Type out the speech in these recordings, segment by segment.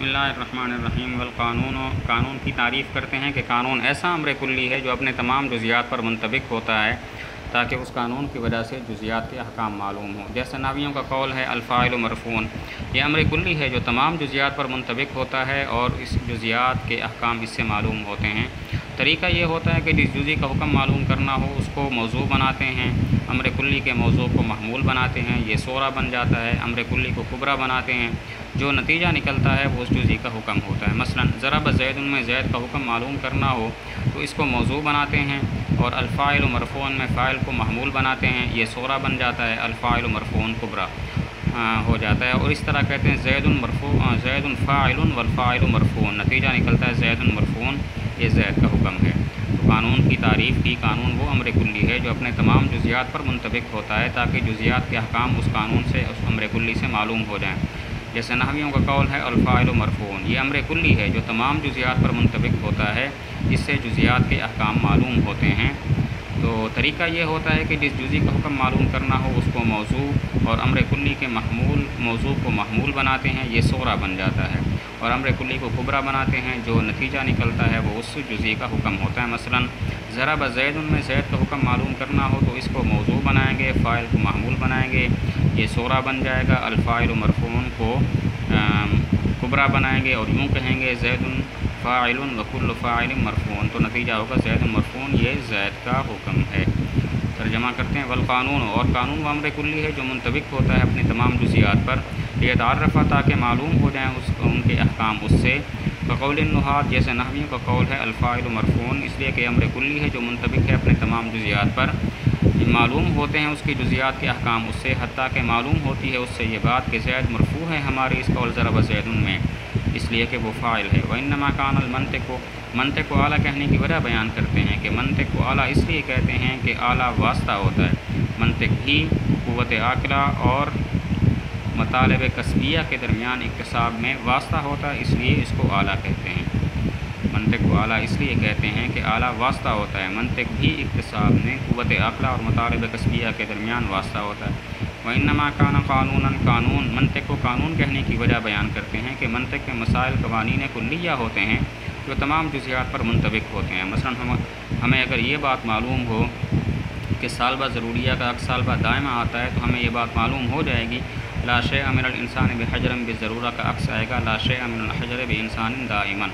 बिस्मिल्लाहिर्रहमानिर्रहीम। कानून की तारीफ़ करते हैं कि कानून ऐसा अम्र कुल्ली है जो अपने तमाम जुज़ियात पर मुंतबिक होता है ताकि उस कानून की वजह से जुज़ियात के अहकाम मालूम हों। जैसे नहवियों का कौल है अल-फ़ाइलु मरफ़ून, ये अम्र कुल्ली है जो तमाम जुज़ियात पर मुंतबिक होता है और इस जुज़ियात के अहकाम इससे मालूम होते हैं। तरीका ये होता है कि जिस जुज़ी का हुक्म मालूम करना हो उसको मौज़ू बनाते हैं, अम्र कुल्ली के मौज़ू को महमूल बनाते हैं, ये सोरा बन जाता है। अम्र कुल्ली को कुबरा बनाते हैं, जो नतीजा निकलता है वो उस जुज़ी का हुक्म होता है। मसलन ज़रब ज़ैदुन में ज़ैद का हुक्म मालूम करना हो तो इसको मौज़ू बनाते हैं और अल-फ़ाइल मरफ़ून में फ़ाइल को महमूल बनाते हैं, ये सोरा बन जाता है, अल-फ़ाइल मरफ़ून कुबरा हो जाता है। और इस तरह कहते हैं ज़ैदुन फ़ाइलुन वल-फ़ाइलु मरफ़ून, नतीजा निकलता है ज़ैदुन मरफ़ून, ये ज़ैद का हुक्म है। तो कानून की तारीफ़ की, कानून वो अम्र कुल्ली है जो अपने तमाम जुज़ियात पर मुंतबिक होता है ताकि जुज़ियात के अहकाम उस कानून से, उस अम्र कुल्ली से मालूम हो जाएँ। जैसे नहवियों का कौल है अल-फ़ाइलु मरफ़ून, ये अम्र कुल्ली है जो तमाम जुज़ियात पर मुंतबिक होता है, जिससे जुज़ियात के अहकाम मालूम होते हैं। तो तरीका ये होता है कि जिस जुज़ी का हुक्म मालूम करना हो उसको मौज़ू और अम्र कुल्ली के मौज़ू को महमूल बनाते हैं, ये सोरा बन जाता है, और अम्र कुल्ली को कुबरा बनाते हैं, जो नतीजा निकलता है वो उस जुज़ी का हुक्म होता है। मसलन ज़रब ज़ैदुन में ज़ैद का हुक्म मालूम करना हो तो इसको मौज़ू बनाएंगे, फ़ाइल को महमूल बनाएंगे, ये सोरा बन जाएगा। अल-फ़ाइलु मरफ़ून को कुबरा बनाएंगे और यूँ कहेंगे ज़ैदुन फ़ाइलुन व कुल्लु फ़ाइलिन मरफ़ून, तो नतीजा होगा ज़ैदुन मरफ़ून, ये ज़ैद का हुक्म है। तर्जमा करते हैं वल कानून, और कानून व अम्र कुल्ली है जो मुंतबिक होता है अपनी तमाम जुज़ियात पर, लियतारफ़ा ताकि मालूम हो जाएँ उनके अहकाम उससे। क़ौलिन नुहात, जैसे नहवियों का कौल है अल-फ़ाइलु मरफ़ून, इसलिए कि अम्र कुल्ली है जो मुंतबिक है अपने तमाम जुज़ियात पर, मालूम होते हैं उसकी जुज़ियात के अहकाम उससे, हत्ता कि मालूम होती है उससे ये बात कि ज़ैद मरफ़ू है हमारे इस कौल ज़रब ज़ैदुन में, इसलिए कि वो फ़ाइल है। व इन्नमा कानल मंतिक़ को आला कहने की वजह बयान करते हैं कि मंतिक़ को आला इसलिए कहते हैं कि आला वास्ता होता है। मंतिक़ ही क़ुव्वत आक़िला और मतालिब कस्बिया के दरमियान इक्तिसाब में वास्ता होता है, इसलिए इसको आला कहते हैं। मंतिक़ को आला इसलिए कहते हैं कि आला वास्ता होता है, मंतिक़ भी इक्तिसाब में क़ुव्वत आक़िला और मतालिब कस्बिया के दरमियान वास्ता होता है। व इन्नमा कान क़ानूनन, कानून मंतिक़ को कानून कहने की वजह बयान करते हैं कि मंतिक़ के मसाइल क़वानीन कुल्लिया होते हैं जो तमाम जुज़ियात पर मुंतबिक होते हैं। मसलन हमें अगर ये बात मालूम हो कि सालबा ज़रूरिया का अक्स सालबा दायमा आता है तो हमें ये बात मालूम हो जाएगी ला शैअ मिनल इंसान बिहजरिन बिज़रूरा का अक्स आएगा ला शैअ मिनल हजर बिइंसान दाइमन।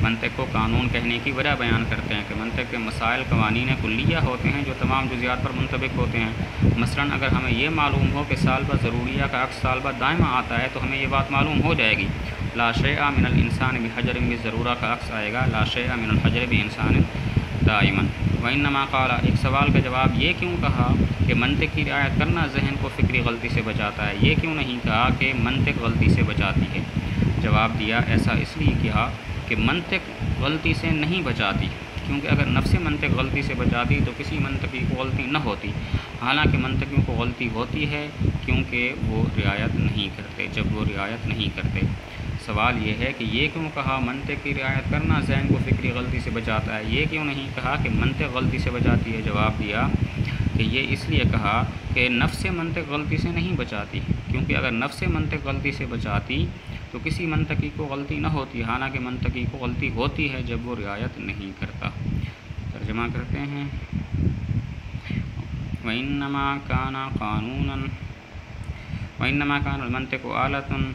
मंतिक़ को कानून कहने की वजह बयान करते हैं कि मंतिक़ के मसाइल क़वानीन कुल्लिया होते हैं जो तमाम जुज़ियात पर मुंतबिक होते हैं। मसलन अगर हमें ये मालूम हो कि सालबा ज़रूरिया का अक्स सालबा दायमा आता है तो हमें ये बात मालूम हो जाएगी ला शैअ मिनल इंसान बिहजरिन बिज़रूरा का अक्स आएगा ला शैअ मिनल हजर बिइंसान दाइमन। व इन्नमा क़ाला, एक सवाल का जवाब, ये क्यों कहा कि मंतिक़ की रियायत करना जहन को फ़िक्री गलती से बचाता है, ये क्यों नहीं कहा कि मंतिक़ गलती से बचाती है। जवाब दिया ऐसा इसलिए किया कि मंतिक़ गलती से नहीं बचाती, क्योंकि अगर नफ्स मंतिक़ गलती से बचाती तो किसी मंतिक़ी को गलती न होती। हालांकि मंतिक़ियों को गलती होती है क्योंकि वो रियायत नहीं करते, जब वो रियायत नहीं करते। सवाल ये है कि ये क्यों कहा मंतिक़ की रियायत करना ज़हन को फ़िक्री गलती से बचाता है, ये क्यों नहीं कहा कि मंतिक़ गलती से बचाती है। जवाब दिया कि ये इसलिए कहा कि नफ्स मंतिक़ गलती से नहीं बचाती, क्योंकि अगर नफ्स मंतिक़ गलती से बचाती तो किसी मंतिक़ी को गलती न होती, हालांकि मंतिक़ी को गलती होती है जब वो रियायत नहीं करता। तर्जमा करते हैं व इन्नमा काना क़ानूनन व इन्नमा कानल मंतिक़ु आलतुन,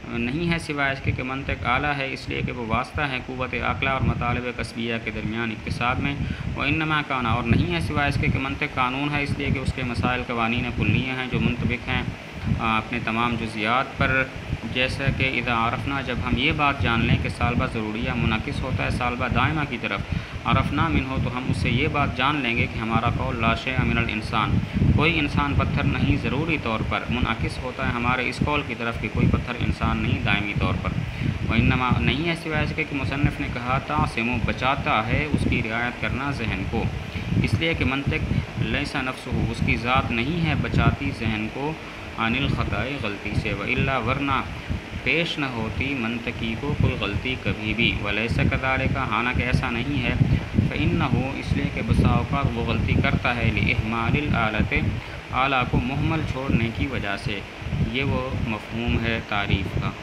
नहीं है सिवाय इसके कि मंतिक़ आला है इसलिए कि वो वास्ता है क़ुव्वत आक़िला और मतालिब कस्बिया के दरमियान इक्तिसाब में। व इन्नमा काना, और नहीं है सिवाय इसके कि मंतिक़ कानून है इसलिए कि उसके मसाइल क़वानीन कुल्लिया हैं जो मुंतबिक हैं अपने तमाम जुज़ियात पर। जैसे कि इज़ा आरफ़ना, जब हम ये बात जान लें कि सालबा ज़रूरिया मुनाकिस होता है सालबा दायमा की तरफ, आरफ़ना मिन हो, तो हम उससे ये बात जान लेंगे कि हमारा कौल ला शैअ मिनल इंसान, कोई इंसान पत्थर नहीं ज़रूरी तौर पर मुनाकिस होता है हमारे इस कौल की तरफ कि कोई पत्थर इंसान नहीं दायमी तौर पर। व इन्नमा, नहीं है सिवाय इसके कि मुसन्निफ़ ने कहा तासिमु, बचाता है उसकी रियायत करना जहन को, इसलिए कि मंतिक़ लैसा नफ्सुहु, उसकी ज़ात नहीं है बचाती जहन को अनिल ख़ताए, गलती से, व इल्ला, वरना पेश न होती मंतिक़ी को कोई गलती कभी भी। वलैसा कज़ालिका, हालांकि ऐसा नहीं है। फ़इन्नहु, इसलिए कि बसा औक़ात वो गलती करता है लिइहमालिल आलत, आला को मुहम्मल छोड़ने की वजह से। ये वो मफ़हूम है तारीफ़ का।